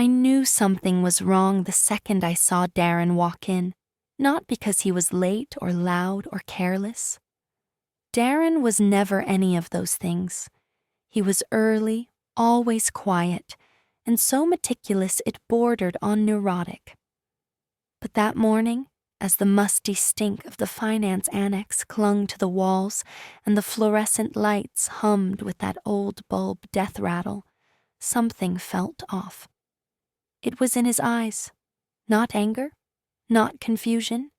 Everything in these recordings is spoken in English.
I knew something was wrong the second I saw Darren walk in, not because he was late or loud or careless. Darren was never any of those things. He was early, always quiet, and so meticulous it bordered on neurotic. But that morning, as the musty stink of the finance annex clung to the walls and the fluorescent lights hummed with that old bulb death rattle, something felt off. It was in his eyes, not anger, not confusion,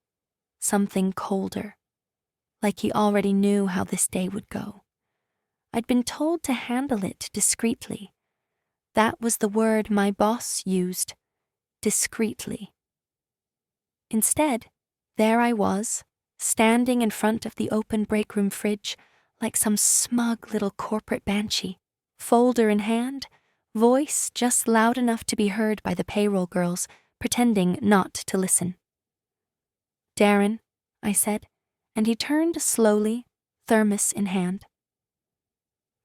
something colder, like he already knew how this day would go. I'd been told to handle it discreetly. That was the word my boss used, discreetly. Instead, there I was, standing in front of the open break-room fridge like some smug little corporate banshee, folder in hand, voice just loud enough to be heard by the payroll girls, pretending not to listen. "Darren," I said, and he turned slowly, thermos in hand.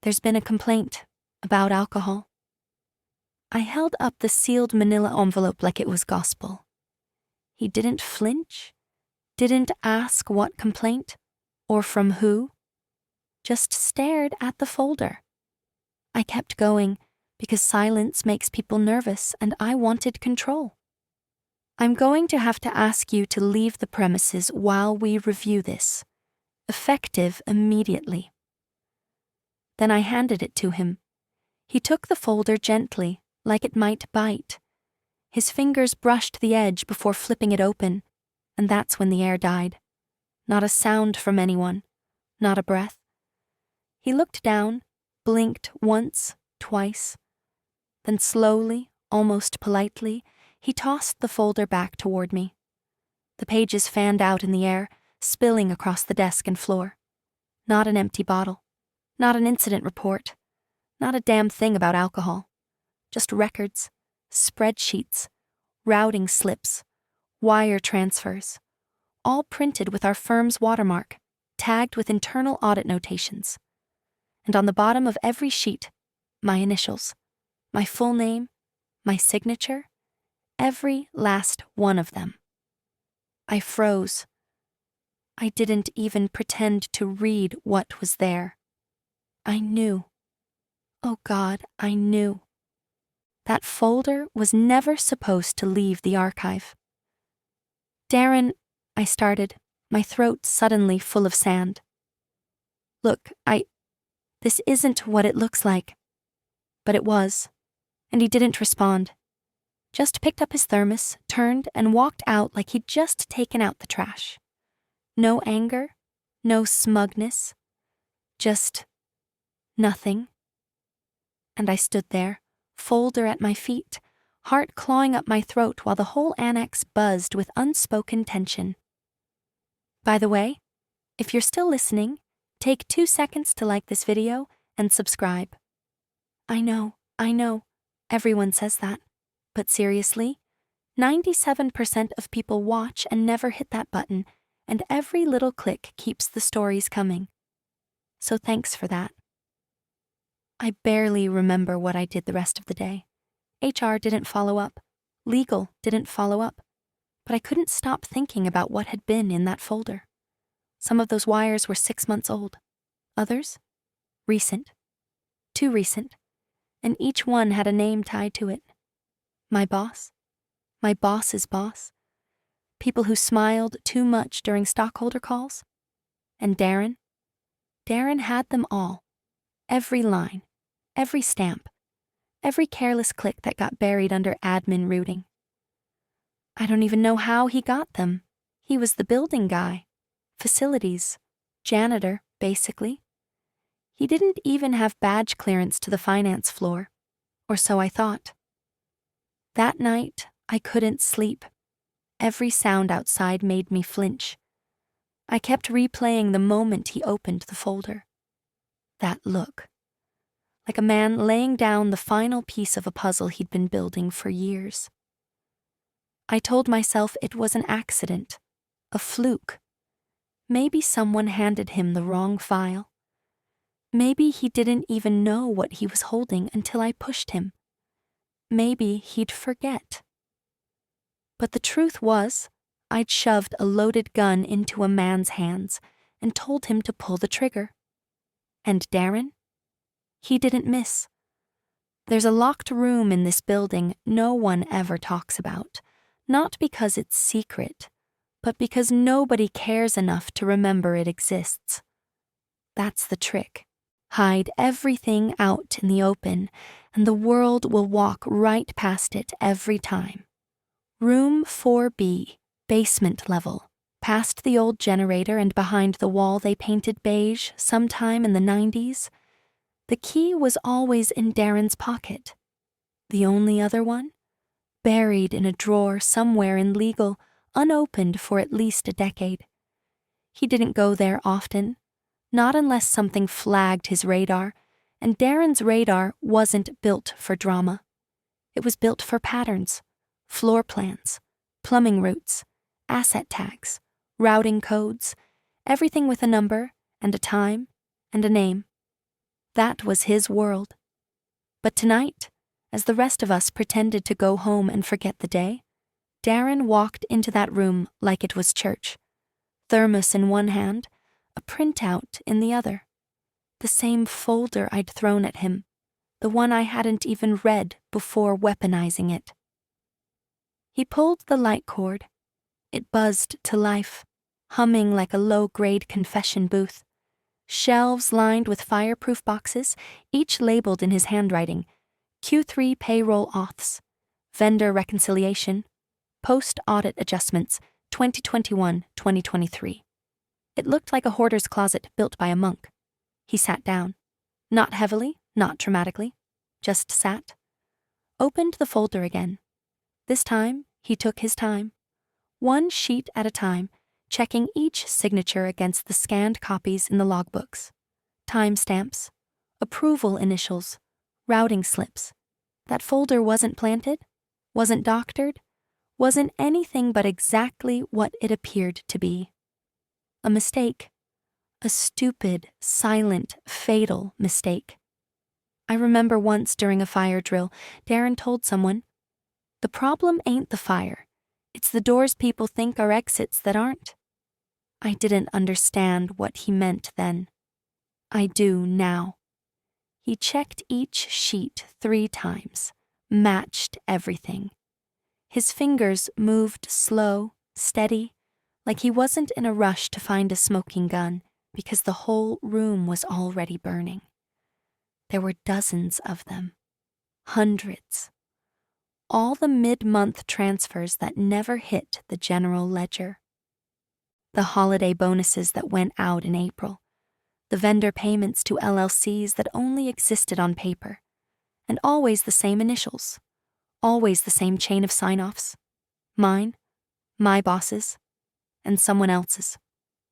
"There's been a complaint about alcohol." I held up the sealed manila envelope like it was gospel. He didn't flinch, didn't ask what complaint, or from who, just stared at the folder. I kept going, because silence makes people nervous and I wanted control. "I'm going to have to ask you to leave the premises while we review this, effective immediately." Then I handed it to him. He took the folder gently, like it might bite. His fingers brushed the edge before flipping it open, and that's when the air died. Not a sound from anyone, not a breath. He looked down, blinked once, twice. Then slowly, almost politely, he tossed the folder back toward me. The pages fanned out in the air, spilling across the desk and floor. Not an empty bottle, not an incident report, not a damn thing about alcohol. Just records, spreadsheets, routing slips, wire transfers, all printed with our firm's watermark, tagged with internal audit notations. And on the bottom of every sheet, my initials, my full name, my signature, every last one of them. I froze. I didn't even pretend to read what was there. I knew. Oh God, I knew. That folder was never supposed to leave the archive. "Darren," I started, my throat suddenly full of sand. "Look, this isn't what it looks like." But it was, and he didn't respond. Just picked up his thermos, turned, and walked out like he'd just taken out the trash. No anger, no smugness, just nothing. And I stood there, folder at my feet, heart clawing up my throat while the whole annex buzzed with unspoken tension. By the way, if you're still listening, take 2 seconds to like this video and subscribe. I know, everyone says that. But seriously, 97% of people watch and never hit that button, and every little click keeps the stories coming. So thanks for that. I barely remember what I did the rest of the day. HR didn't follow up. Legal didn't follow up. But I couldn't stop thinking about what had been in that folder. Some of those wires were 6 months old. Others? Recent. Too recent. And each one had a name tied to it. My boss. My boss's boss. People who smiled too much during stockholder calls. And Darren. Darren had them all. Every line. Every stamp. Every careless click that got buried under admin routing. I don't even know how he got them. He was the building guy. Facilities. Janitor, basically. He didn't even have badge clearance to the finance floor. Or so I thought. That night, I couldn't sleep. Every sound outside made me flinch. I kept replaying the moment he opened the folder. That look. Like a man laying down the final piece of a puzzle he'd been building for years. I told myself it was an accident, a fluke. Maybe someone handed him the wrong file. Maybe he didn't even know what he was holding until I pushed him. maybe he'd forget. But the truth was, I'd shoved a loaded gun into a man's hands and told him to pull the trigger. And Darren? He didn't miss. There's a locked room in this building no one ever talks about, not because it's secret, but because nobody cares enough to remember it exists. That's the trick. Hide everything out in the open, and the world will walk right past it every time. Room 4B, basement level, past the old generator and behind the wall they painted beige sometime in the 90s. The key was always in Darren's pocket. The only other one? Buried in a drawer somewhere in legal, unopened for at least a decade. He didn't go there often, not unless something flagged his radar, and Darren's radar wasn't built for drama. It was built for patterns, floor plans, plumbing routes, asset tags, routing codes, everything with a number and a time and a name. That was his world. But tonight, as the rest of us pretended to go home and forget the day, Darren walked into that room like it was church. Thermos in one hand, a printout in the other. The same folder I'd thrown at him, the one I hadn't even read before weaponizing it. He pulled the light cord. It buzzed to life, humming like a low-grade confession booth. Shelves lined with fireproof boxes, each labeled in his handwriting, Q3 payroll auths, vendor reconciliation, post-audit adjustments, 2021-2023. It looked like a hoarder's closet built by a monk. He sat down. Not heavily, not dramatically. Just sat. Opened the folder again. This time, he took his time. One sheet at a time, checking each signature against the scanned copies in the logbooks. Timestamps, approval initials, routing slips. That folder wasn't planted, wasn't doctored, wasn't anything but exactly what it appeared to be. A mistake. A stupid, silent, fatal mistake. I remember once during a fire drill, Darren told someone, "The problem ain't the fire. It's the doors people think are exits that aren't." I didn't understand what he meant then. I do now. He checked each sheet 3 times, matched everything. His fingers moved slow, steady, like he wasn't in a rush to find a smoking gun because the whole room was already burning. There were dozens of them. Hundreds. All the mid-month transfers that never hit the general ledger. The holiday bonuses that went out in April. The vendor payments to LLCs that only existed on paper. And always the same initials. Always the same chain of sign-offs. Mine, my boss's, and someone else's.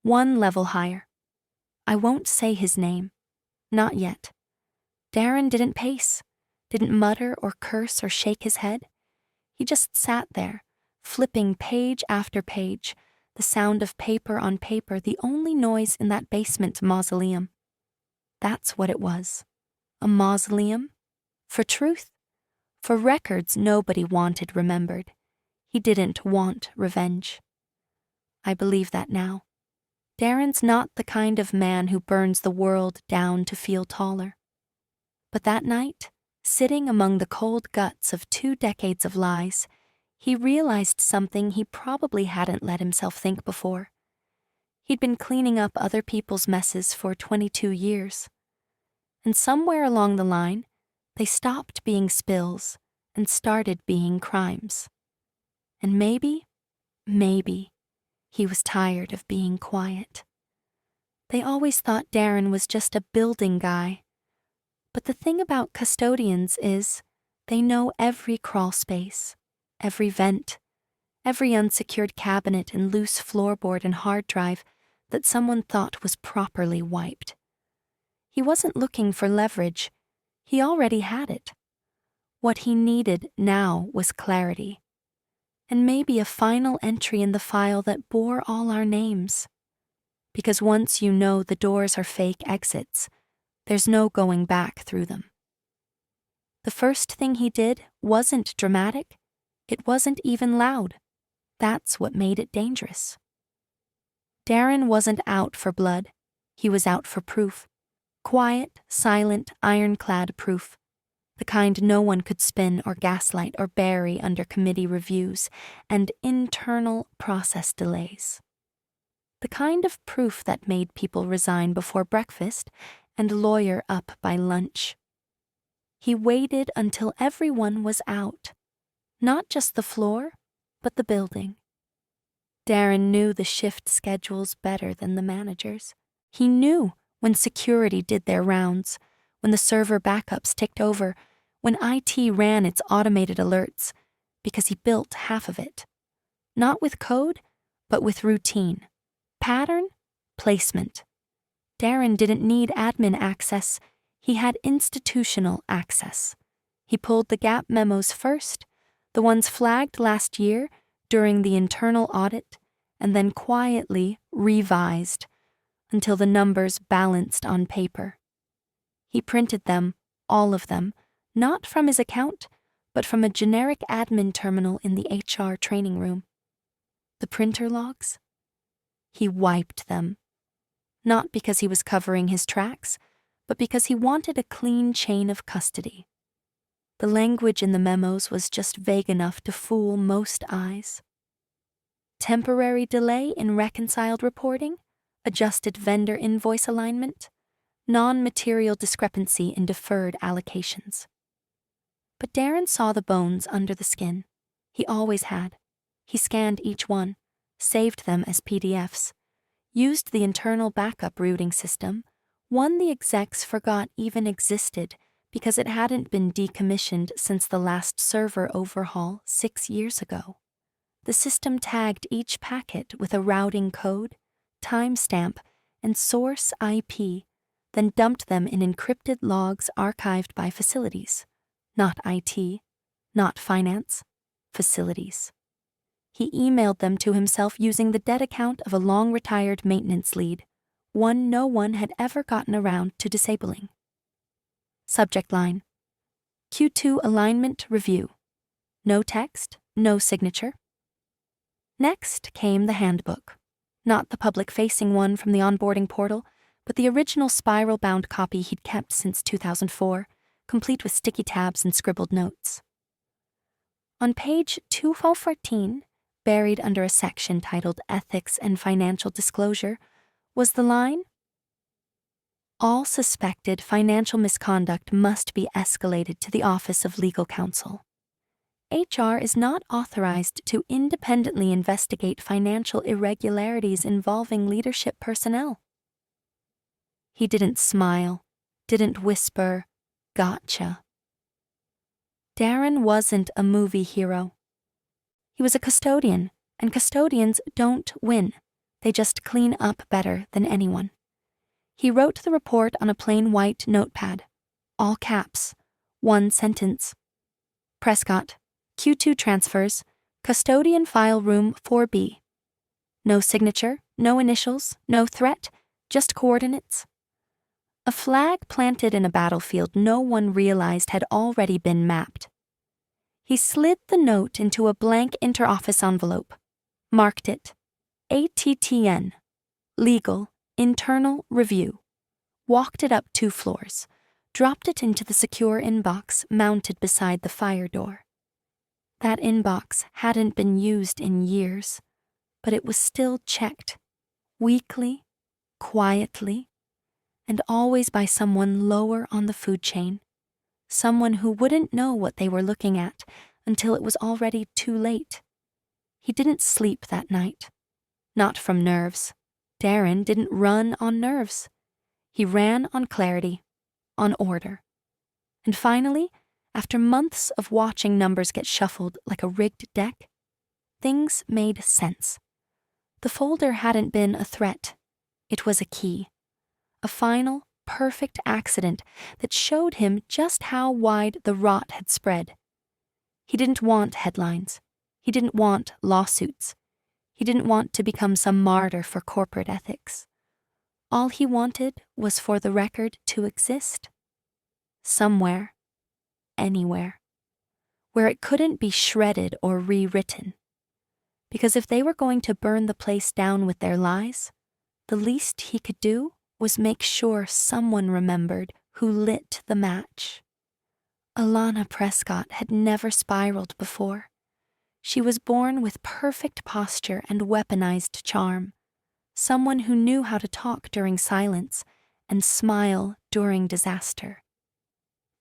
One level higher. I won't say his name. Not yet. Darren didn't pace, didn't mutter or curse or shake his head. He just sat there, flipping page after page, the sound of paper on paper the only noise in that basement mausoleum. That's what it was. A mausoleum? For truth? For records nobody wanted remembered. He didn't want revenge. I believe that now. Darren's not the kind of man who burns the world down to feel taller. But that night, sitting among the cold guts of 2 decades of lies, he realized something he probably hadn't let himself think before. He'd been cleaning up other people's messes for 22 years. And somewhere along the line, they stopped being spills and started being crimes. And maybe, he was tired of being quiet. They always thought Darren was just a building guy. But the thing about custodians is they know every crawl space, every vent, every unsecured cabinet and loose floorboard and hard drive that someone thought was properly wiped. He wasn't looking for leverage. He already had it. What he needed now was clarity. And maybe a final entry in the file that bore all our names. Because once you know the doors are fake exits, there's no going back through them. The first thing he did wasn't dramatic. It wasn't even loud. That's what made it dangerous. Darren wasn't out for blood. He was out for proof. Quiet, silent, ironclad proof. The kind no one could spin or gaslight or bury under committee reviews and internal process delays. The kind of proof that made people resign before breakfast and lawyer up by lunch. He waited until everyone was out. Not just the floor, but the building. Darren knew the shift schedules better than the managers. He knew when security did their rounds, when the server backups ticked over, when IT ran its automated alerts, because he built half of it. Not with code, but with routine. Pattern, placement. Darren didn't need admin access. He had institutional access. He pulled the gap memos first, the ones flagged last year during the internal audit, and then quietly revised until the numbers balanced on paper. He printed them, all of them, not from his account, but from a generic admin terminal in the HR training room. The printer logs? He wiped them. Not because he was covering his tracks, but because he wanted a clean chain of custody. The language in the memos was just vague enough to fool most eyes. Temporary delay in reconciled reporting, adjusted vendor invoice alignment, non-material discrepancy in deferred allocations. But Darren saw the bones under the skin. He always had. He scanned each one, saved them as PDFs, used the internal backup routing system, one the execs forgot even existed because it hadn't been decommissioned since the last server overhaul 6 years ago. The system tagged each packet with a routing code, timestamp, and source IP, then dumped them in encrypted logs archived by facilities. Not IT, not finance, facilities. He emailed them to himself using the dead account of a long-retired maintenance lead, one no one had ever gotten around to disabling. Subject line: Q2 Alignment Review. No text, no signature. Next came the handbook. Not the public-facing one from the onboarding portal, but the original spiral-bound copy he'd kept since 2004, complete with sticky tabs and scribbled notes. On page 214, buried under a section titled Ethics and Financial Disclosure, was the line, "All suspected financial misconduct must be escalated to the Office of Legal Counsel. HR is not authorized to independently investigate financial irregularities involving leadership personnel." He didn't smile, didn't whisper, "Gotcha." Darren wasn't a movie hero. He was a custodian, and custodians don't win. They just clean up better than anyone. He wrote the report on a plain white notepad, all caps, one sentence. Prescott, Q2 transfers, custodian file room 4B. No signature, no initials, no threat, just coordinates. A flag planted in a battlefield no one realized had already been mapped. He slid the note into a blank interoffice envelope, marked it ATTN, Legal, Internal Review, walked it up 2 floors, dropped it into the secure inbox mounted beside the fire door. That inbox hadn't been used in years, but it was still checked, weekly, quietly, and always by someone lower on the food chain, someone who wouldn't know what they were looking at until it was already too late. He didn't sleep that night. Not from nerves. Darren didn't run on nerves. He ran on clarity, on order. And finally, after months of watching numbers get shuffled like a rigged deck, things made sense. The folder hadn't been a threat. It was a key. A final, perfect accident that showed him just how wide the rot had spread. He didn't want headlines. He didn't want lawsuits. He didn't want to become some martyr for corporate ethics. All he wanted was for the record to exist. Somewhere. Anywhere. where it couldn't be shredded or rewritten. Because if they were going to burn the place down with their lies, the least he could do was make sure someone remembered who lit the match. Alana Prescott had never spiraled before. She was born with perfect posture and weaponized charm, someone who knew how to talk during silence and smile during disaster.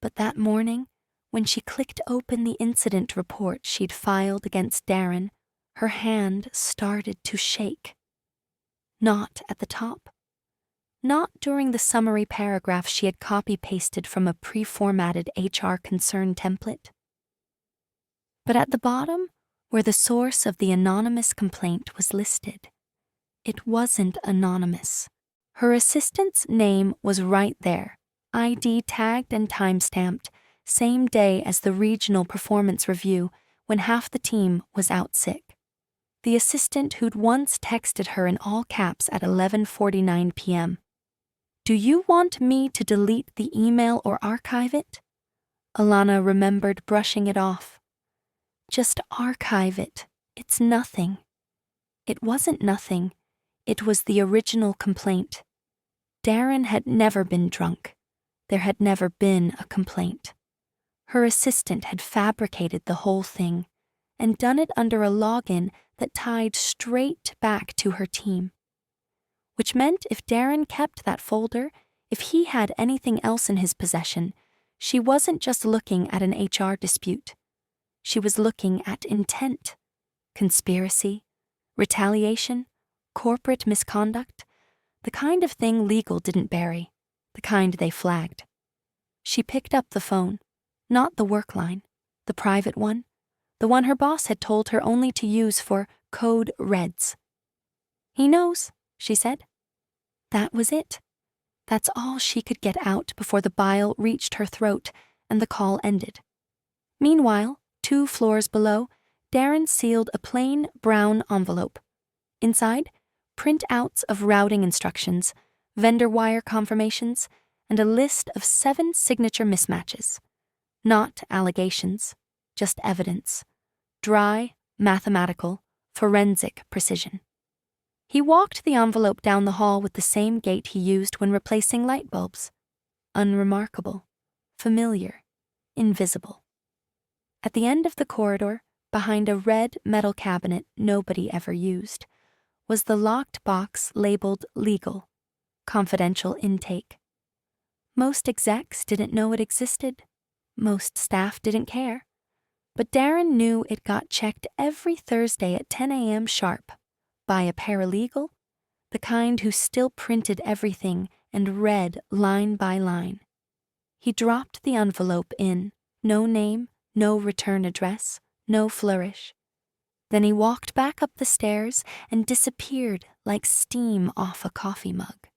But that morning, when she clicked open the incident report she'd filed against Darren, her hand started to shake. Not at the top. Not during the summary paragraph she had copy-pasted from a pre-formatted HR concern template. But at the bottom, where the source of the anonymous complaint was listed. It wasn't anonymous. Her assistant's name was right there, ID tagged and time-stamped, same day as the regional performance review when half the team was out sick. The assistant who'd once texted her in all caps at 11:49 p.m. "Do you want me to delete the email or archive it?" Alana remembered brushing it off. "Just archive it. It's nothing." It wasn't nothing. It was the original complaint. Darren had never been drunk. There had never been a complaint. Her assistant had fabricated the whole thing and done it under a login that tied straight back to her team. Which meant if Darren kept that folder, if he had anything else in his possession, she wasn't just looking at an HR dispute. She was looking at intent, conspiracy, retaliation, corporate misconduct, the kind of thing legal didn't bury, the kind they flagged. She picked up the phone, not the work line, the private one, the one her boss had told her only to use for code reds. "He knows," she said. That was it. That's all she could get out before the bile reached her throat and the call ended. Meanwhile, 2 floors below, Darren sealed a plain brown envelope. Inside, printouts of routing instructions, vendor wire confirmations, and a list of 7 signature mismatches. Not allegations, just evidence. Dry, mathematical, forensic precision. He walked the envelope down the hall with the same gait he used when replacing light bulbs. Unremarkable, familiar, invisible. At the end of the corridor, behind a red metal cabinet nobody ever used, was the locked box labeled legal, confidential intake. Most execs didn't know it existed. Most staff didn't care. But Darren knew it got checked every Thursday at 10 a.m. sharp by a paralegal, the kind who still printed everything and read line by line. He dropped the envelope in, no name, no return address, no flourish. Then he walked back up the stairs and disappeared like steam off a coffee mug.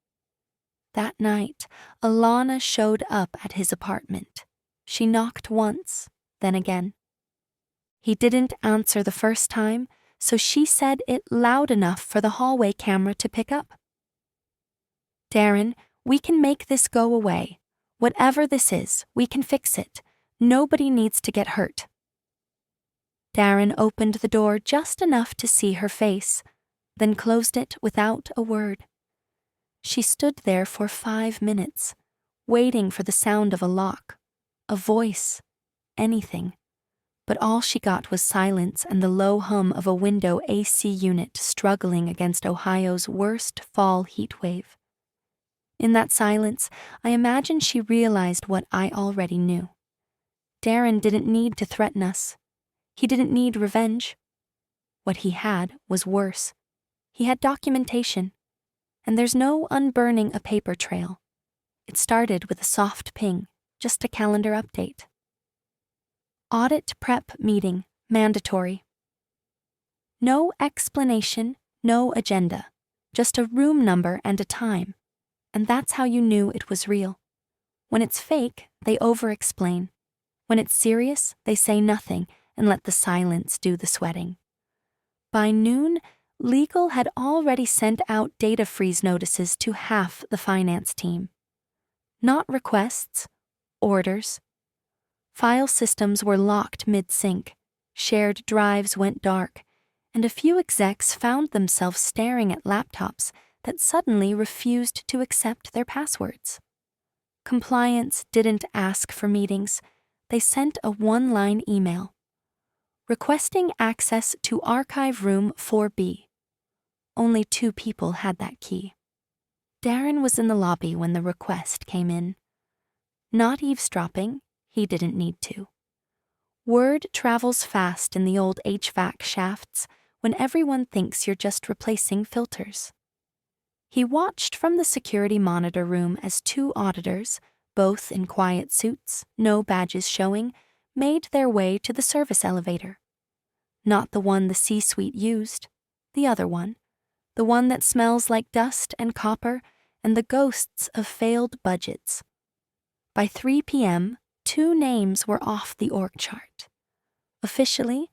That night, Alana showed up at his apartment. She knocked once, then again. He didn't answer the first time, so she said it loud enough for the hallway camera to pick up. "Darren, we can make this go away. Whatever this is, we can fix it. Nobody needs to get hurt." Darren opened the door just enough to see her face, then closed it without a word. She stood there for 5 minutes, waiting for the sound of a lock, a voice, anything. But all she got was silence and the low hum of a window AC unit struggling against Ohio's worst fall heat wave. In that silence, I imagine she realized what I already knew. Darren didn't need to threaten us. He didn't need revenge. What he had was worse. He had documentation. And there's no unburning a paper trail. It started with a soft ping, just a calendar update. Audit prep meeting, mandatory. No explanation, no agenda, just a room number and a time. And that's how you knew it was real. When it's fake, they over-explain. When it's serious, they say nothing and let the silence do the sweating. By noon, legal had already sent out data freeze notices to half the finance team. Not requests, orders. File systems were locked mid-sync, shared drives went dark, and a few execs found themselves staring at laptops that suddenly refused to accept their passwords. Compliance didn't ask for meetings. They sent a one-line email requesting access to Archive Room 4B. Only 2 people had that key. Darren was in the lobby when the request came in. Not eavesdropping, he didn't need to. Word travels fast in the old HVAC shafts when everyone thinks you're just replacing filters. He watched from the security monitor room as 2 auditors, both in quiet suits, no badges showing, made their way to the service elevator. Not the one the C-suite used, the other one, the one that smells like dust and copper and the ghosts of failed budgets. By 3 p.m., 2 names were off the org chart. Officially,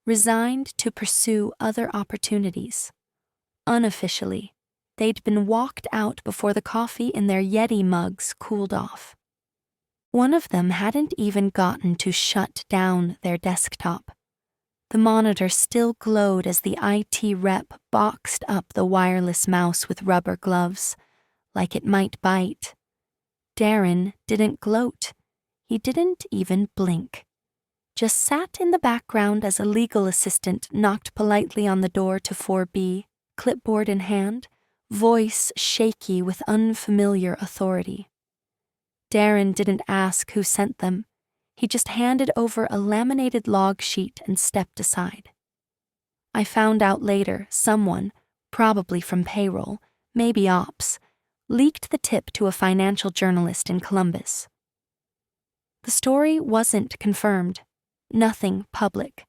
resigned to pursue other opportunities. Unofficially, they'd been walked out before the coffee in their Yeti mugs cooled off. One of them hadn't even gotten to shut down their desktop. The monitor still glowed as the IT rep boxed up the wireless mouse with rubber gloves, like it might bite. Darren didn't gloat. He didn't even blink. Just sat in the background as a legal assistant knocked politely on the door to 4B, clipboard in hand, voice shaky with unfamiliar authority. Darren didn't ask who sent them. He just handed over a laminated log sheet and stepped aside. I found out later someone, probably from payroll, maybe ops, leaked the tip to a financial journalist in Columbus. The story wasn't confirmed, nothing public,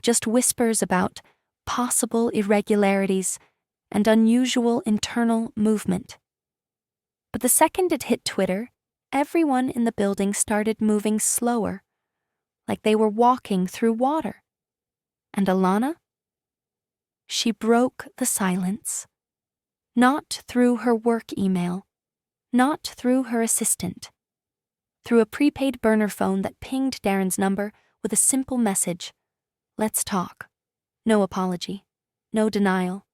just whispers about possible irregularities and unusual internal movement. But the second it hit Twitter, everyone in the building started moving slower, like they were walking through water. And Alana? She broke the silence. Not through her work email, not through her assistant. Through a prepaid burner phone that pinged Darren's number with a simple message. Let's talk. No apology. No denial.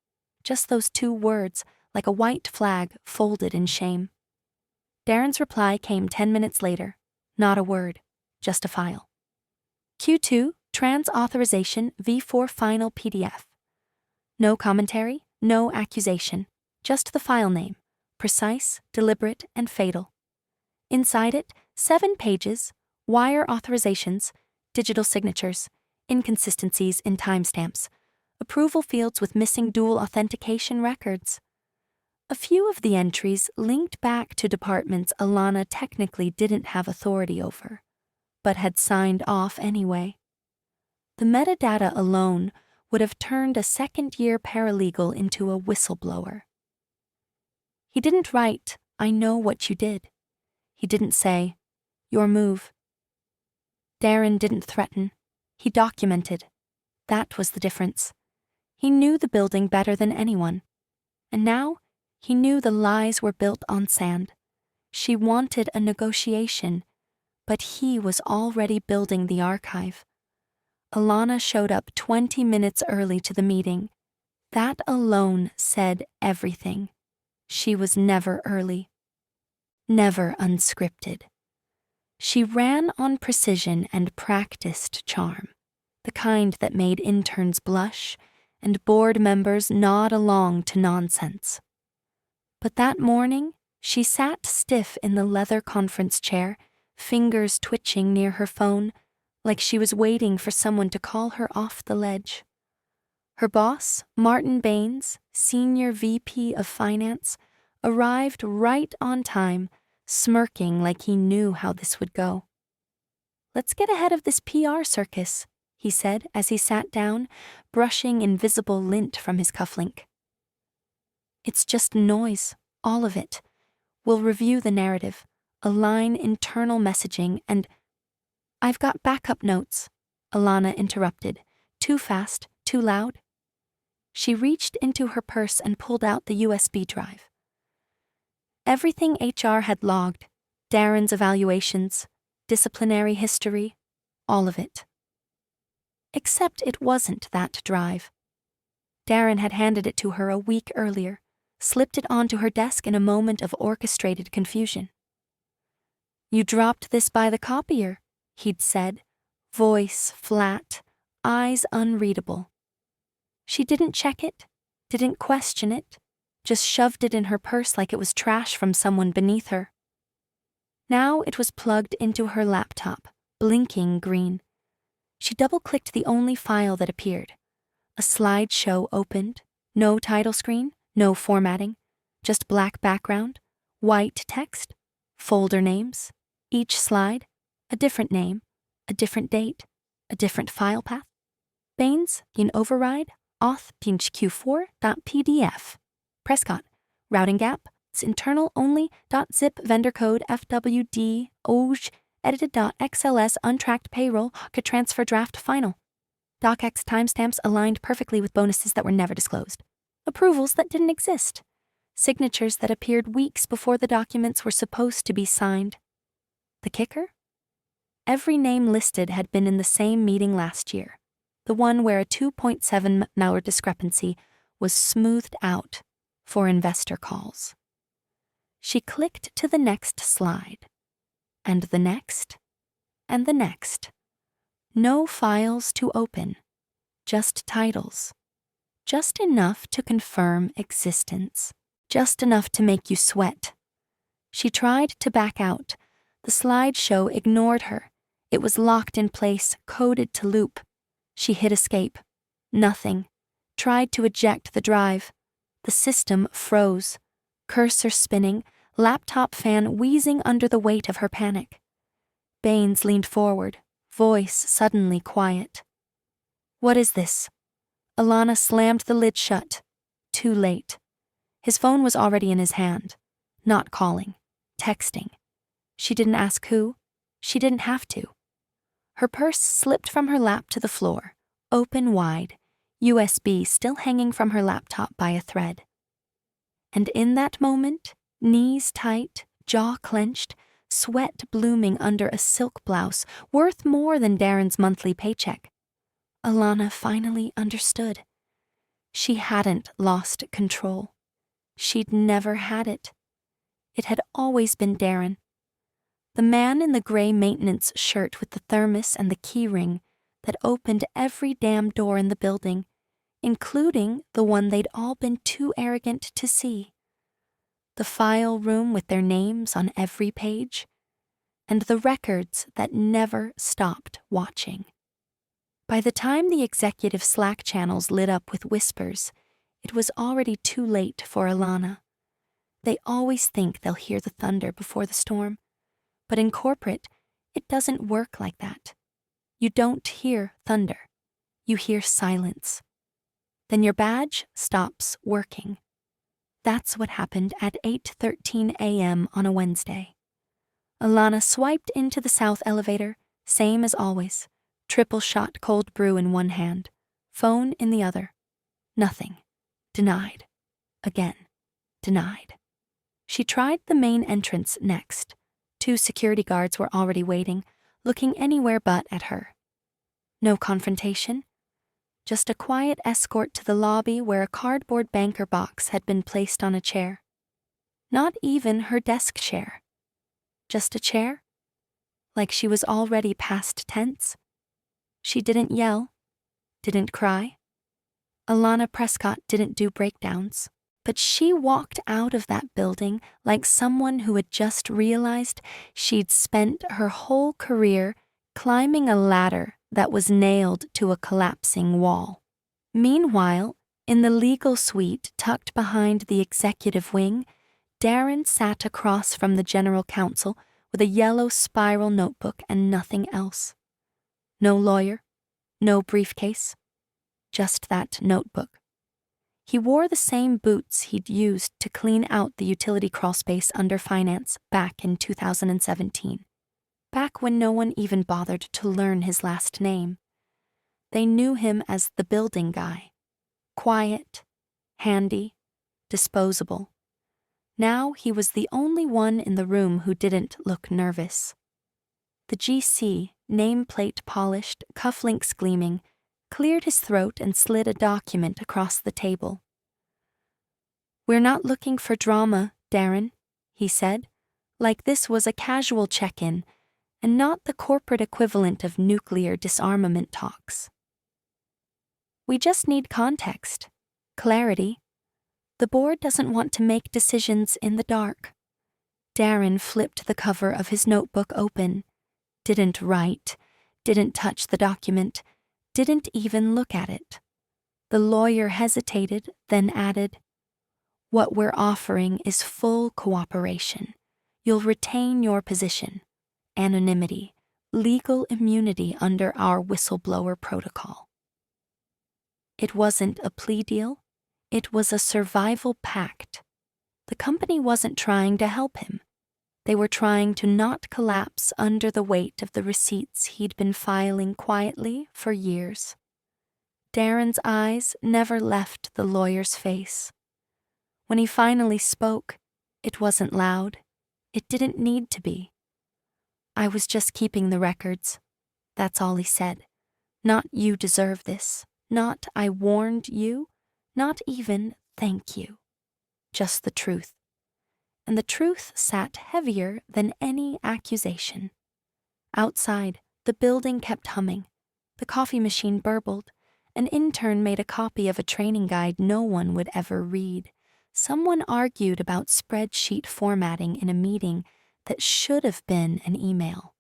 Just those 2 words, like a white flag folded in shame. Darren's reply came 10 minutes later. Not a word, just a file. Q2, Trans Authorization V4 Final PDF. No commentary, no accusation, just the file name, precise, deliberate, and fatal. Inside it, 7 pages, wire authorizations, digital signatures, inconsistencies in timestamps, approval fields with missing dual authentication records. A few of the entries linked back to departments Alana technically didn't have authority over, but had signed off anyway. The metadata alone would have turned a second-year paralegal into a whistleblower. He didn't write, "I know what you did." He didn't say, "Your move." Darren didn't threaten. He documented. That was the difference. He knew the building better than anyone. And now, he knew the lies were built on sand. She wanted a negotiation, but he was already building the archive. Alana showed up 20 minutes early to the meeting. That alone said everything. She was never early. Never unscripted. She ran on precision and practiced charm, the kind that made interns blush and board members nod along to nonsense. But that morning, she sat stiff in the leather conference chair, fingers twitching near her phone, like she was waiting for someone to call her off the ledge. Her boss, Martin Baines, Senior VP of Finance, arrived right on time, smirking like he knew how this would go. "Let's get ahead of this PR circus," he said as he sat down, brushing invisible lint from his cufflink. "It's just noise, all of it. We'll review the narrative, align internal messaging, and—" "I've got backup notes," Alana interrupted. "Too fast, too loud?" She reached into her purse and pulled out the USB drive. Everything HR had logged, Darren's evaluations, disciplinary history, all of it. Except it wasn't that drive. Darren had handed it to her a week earlier, slipped it onto her desk in a moment of orchestrated confusion. "You dropped this by the copier," he'd said, voice flat, eyes unreadable. She didn't check it, didn't question it, just shoved it in her purse like it was trash from someone beneath her. Now it was plugged into her laptop, blinking green. She double-clicked the only file that appeared. A slideshow opened, no title screen, no formatting, just black background, white text, folder names, each slide, a different name, a different date, a different file path. Baines, bin override, auth q4.pdf. Prescott, routing gap, internal only, .zip vendor code fwd, oj, edited.xls untracked payroll, could transfer draft final. docx timestamps aligned perfectly with bonuses that were never disclosed. Approvals that didn't exist. Signatures that appeared weeks before the documents were supposed to be signed. The kicker? Every name listed had been in the same meeting last year, the one where a 2.7 malware discrepancy was smoothed out for investor calls. She clicked to the next slide, and the next, and the next. No files to open, just titles. Just enough to confirm existence, just enough to make you sweat. She tried to back out. The slideshow ignored her. It was locked in place, coded to loop. She hit escape. Nothing. Tried to eject the drive. The system froze. Cursor spinning, laptop fan wheezing under the weight of her panic. Baines leaned forward, voice suddenly quiet. "What is this?" Alana slammed the lid shut. Too late. His phone was already in his hand. Not calling. Texting. She didn't ask who. She didn't have to. Her purse slipped from her lap to the floor, open wide, USB still hanging from her laptop by a thread. And in that moment, knees tight, jaw clenched, sweat blooming under a silk blouse worth more than Darren's monthly paycheck, Alana finally understood. She hadn't lost control. She'd never had it. It had always been Darren. The man in the gray maintenance shirt with the thermos and the keyring that opened every damn door in the building, including the one they'd all been too arrogant to see. The file room with their names on every page, and the records that never stopped watching. By the time the executive Slack channels lit up with whispers, it was already too late for Alana. They always think they'll hear the thunder before the storm, but in corporate, it doesn't work like that. You don't hear thunder. You hear silence. Then your badge stops working. That's what happened at 8:13 a.m. on a Wednesday. Alana swiped into the south elevator, same as always, triple shot cold brew in one hand, phone in the other. Nothing. Denied. Again. Denied. She tried the main entrance next. 2 security guards were already waiting, looking anywhere but at her. No confrontation. Just a quiet escort to the lobby where a cardboard banker box had been placed on a chair. Not even her desk chair. Just a chair? Like she was already past tense? She didn't yell. Didn't cry. Alana Prescott didn't do breakdowns. But she walked out of that building like someone who had just realized she'd spent her whole career climbing a ladder that was nailed to a collapsing wall. Meanwhile, in the legal suite tucked behind the executive wing, Darren sat across from the general counsel with a yellow spiral notebook and nothing else. No lawyer, no briefcase, just that notebook. He wore the same boots he'd used to clean out the utility crawlspace under finance back in 2017, back when no one even bothered to learn his last name. They knew him as the building guy, quiet, handy, disposable. Now he was the only one in the room who didn't look nervous. The GC, nameplate polished, cufflinks gleaming, cleared his throat and slid a document across the table. "We're not looking for drama, Darren," he said, like this was a casual check-in and not the corporate equivalent of nuclear disarmament talks. "We just need context, clarity. The board doesn't want to make decisions in the dark." Darren flipped the cover of his notebook open, didn't write, didn't touch the document, didn't even look at it. The lawyer hesitated, then added, "What we're offering is full cooperation. You'll retain your position, anonymity, legal immunity under our whistleblower protocol." It wasn't a plea deal. It was a survival pact. The company wasn't trying to help him. They were trying to not collapse under the weight of the receipts he'd been filing quietly for years. Darren's eyes never left the lawyer's face. When he finally spoke, it wasn't loud. It didn't need to be. "I was just keeping the records. That's all he said. Not you deserve this. Not I warned you. Not even thank you. Just the truth." And the truth sat heavier than any accusation. Outside, the building kept humming. The coffee machine burbled. An intern made a copy of a training guide no one would ever read. Someone argued about spreadsheet formatting in a meeting that should have been an email.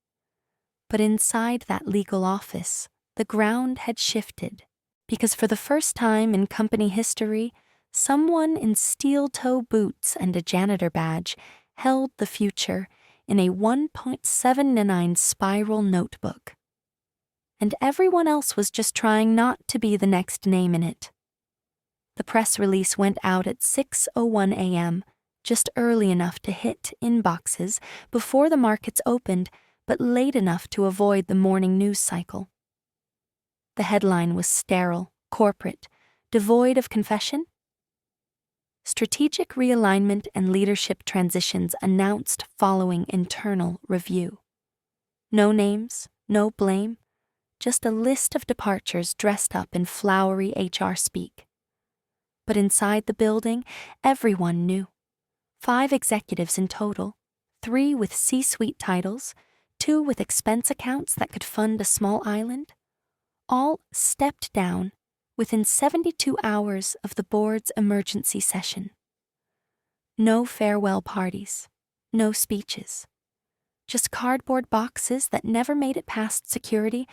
But inside that legal office, the ground had shifted, because for the first time in company history, someone in steel-toe boots and a janitor badge held the future in a 1.79 spiral notebook. And everyone else was just trying not to be the next name in it. The press release went out at 6:01 a.m., just early enough to hit inboxes before the markets opened, but late enough to avoid the morning news cycle. The headline was sterile, corporate, devoid of confession. "Strategic realignment and leadership transitions announced following internal review." No names, no blame, just a list of departures dressed up in flowery HR speak. But inside the building, everyone knew. 5 executives in total, 3 with C-suite titles, 2 with expense accounts that could fund a small island, all stepped down within 72 hours of the board's emergency session. No farewell parties, no speeches, just cardboard boxes that never made it past security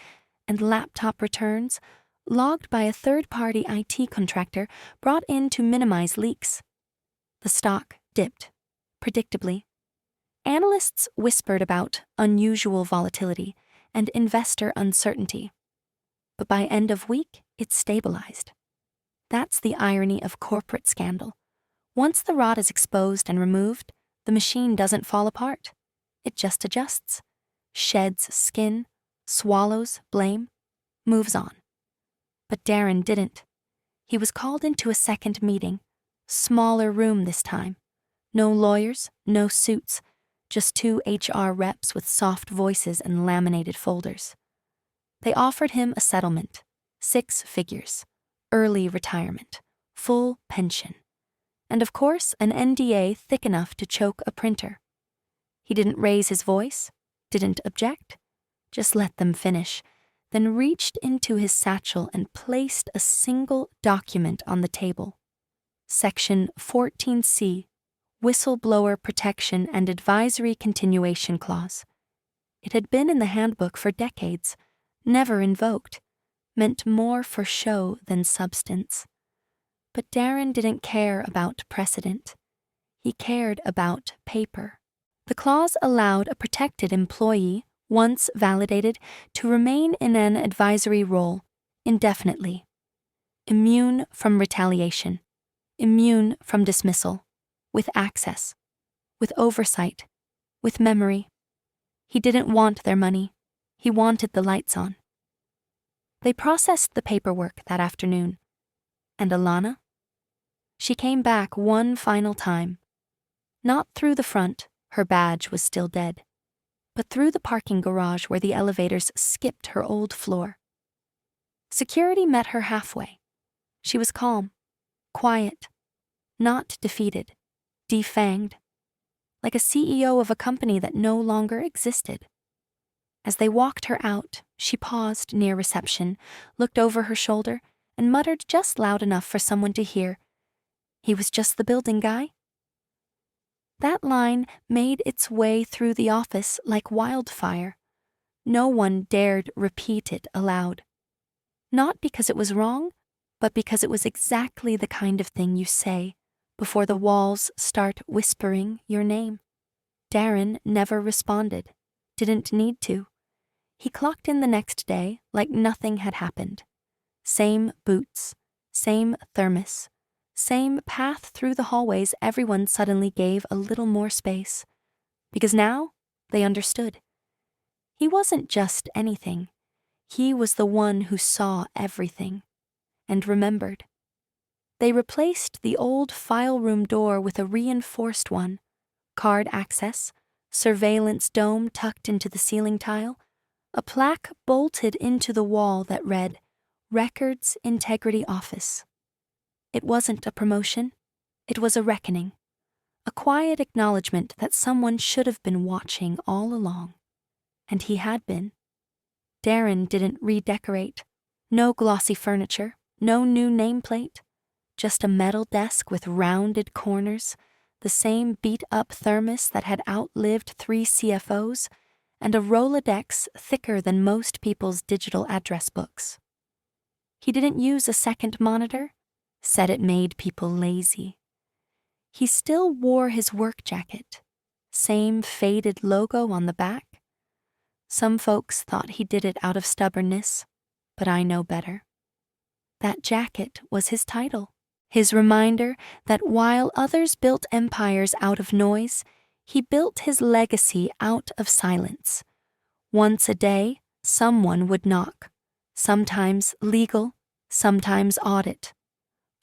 and laptop returns logged by a third-party IT contractor brought in to minimize leaks. The stock dipped, predictably. Analysts whispered about unusual volatility and investor uncertainty. But by end of week, it stabilized. That's the irony of corporate scandal. Once the rod is exposed and removed, the machine doesn't fall apart. It just adjusts, sheds skin, swallows blame, moves on. But Darren didn't. He was called into a second meeting, smaller room this time. No lawyers, no suits, just 2 HR reps with soft voices and laminated folders. They offered him a settlement, 6 figures, early retirement, full pension, and of course an NDA thick enough to choke a printer. He didn't raise his voice, didn't object, just let them finish, then reached into his satchel and placed a single document on the table. Section 14C, Whistleblower Protection and Advisory Continuation Clause. It had been in the handbook for decades, never invoked, meant more for show than substance. But Darren didn't care about precedent. He cared about paper. The clause allowed a protected employee, once validated, to remain in an advisory role indefinitely. Immune from retaliation, immune from dismissal, with access, with oversight, with memory. He didn't want their money. He wanted the lights on. They processed the paperwork that afternoon. And Alana? She came back one final time. Not through the front, her badge was still dead, but through the parking garage where the elevators skipped her old floor. Security met her halfway. She was calm, quiet, not defeated, defanged, like a CEO of a company that no longer existed. As they walked her out, she paused near reception, looked over her shoulder, and muttered just loud enough for someone to hear, "He was just the building guy?" That line made its way through the office like wildfire. No one dared repeat it aloud. Not because it was wrong, but because it was exactly the kind of thing you say before the walls start whispering your name. Darren never responded, didn't need to. He clocked in the next day like nothing had happened. Same boots, same thermos, same path through the hallways. Everyone suddenly gave a little more space. Because now they understood. He wasn't just anything. He was the one who saw everything and remembered. They replaced the old file room door with a reinforced one, card access, surveillance dome tucked into the ceiling tile, a plaque bolted into the wall that read, "Records Integrity Office." It wasn't a promotion. It was a reckoning, a quiet acknowledgement that someone should have been watching all along. And he had been. Darren didn't redecorate. No glossy furniture, no new nameplate. Just a metal desk with rounded corners, the same beat-up thermos that had outlived 3 CFOs, and a Rolodex thicker than most people's digital address books. He didn't use a second monitor, said it made people lazy. He still wore his work jacket, same faded logo on the back. Some folks thought he did it out of stubbornness, but I know better. That jacket was his title, his reminder that while others built empires out of noise, he built his legacy out of silence. Once a day, someone would knock, sometimes legal, sometimes audit.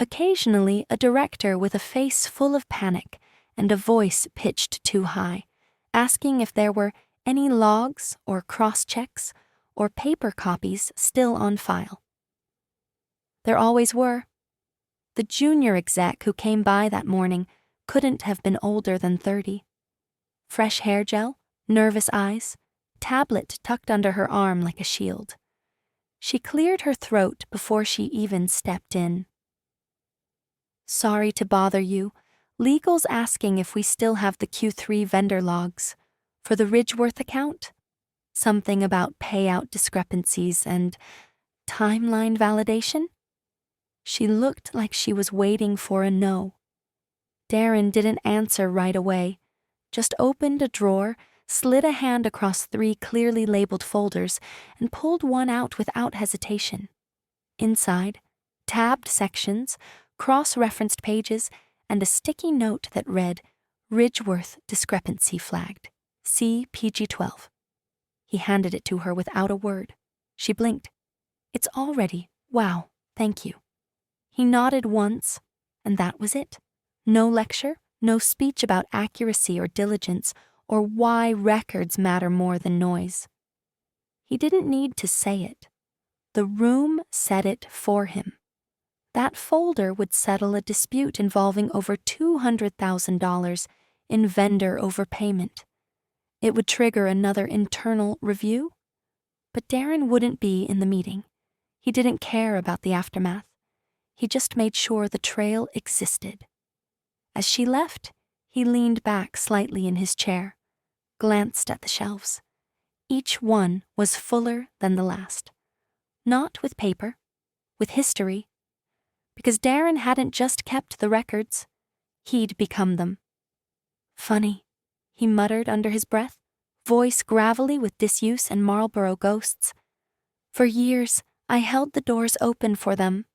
Occasionally, a director with a face full of panic and a voice pitched too high, asking if there were any logs or cross-checks or paper copies still on file. There always were. The junior exec who came by that morning couldn't have been older than 30. Fresh hair gel, nervous eyes, tablet tucked under her arm like a shield. She cleared her throat before she even stepped in. "Sorry to bother you. Legal's asking if we still have the Q3 vendor logs. For the Ridgeworth account? Something about payout discrepancies and timeline validation?" She looked like she was waiting for a no. Darren didn't answer right away, just opened a drawer, slid a hand across 3 clearly labeled folders, and pulled one out without hesitation. Inside, tabbed sections, cross-referenced pages, and a sticky note that read, "Ridgeworth discrepancy flagged. See PG-12. He handed it to her without a word. She blinked. "It's all ready. Wow, thank you." He nodded once, and that was it. No lecture, no speech about accuracy or diligence, or why records matter more than noise. He didn't need to say it. The room said it for him. That folder would settle a dispute involving over $200,000 in vendor overpayment. It would trigger another internal review. But Darren wouldn't be in the meeting. He didn't care about the aftermath. He just made sure the trail existed. As she left, he leaned back slightly in his chair, glanced at the shelves. Each one was fuller than the last. Not with paper, with history. Because Darren hadn't just kept the records, he'd become them. "Funny," he muttered under his breath, voice gravelly with disuse and Marlboro ghosts. "For years, I held the doors open for them.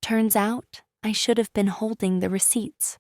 Turns out, I should have been holding the receipts."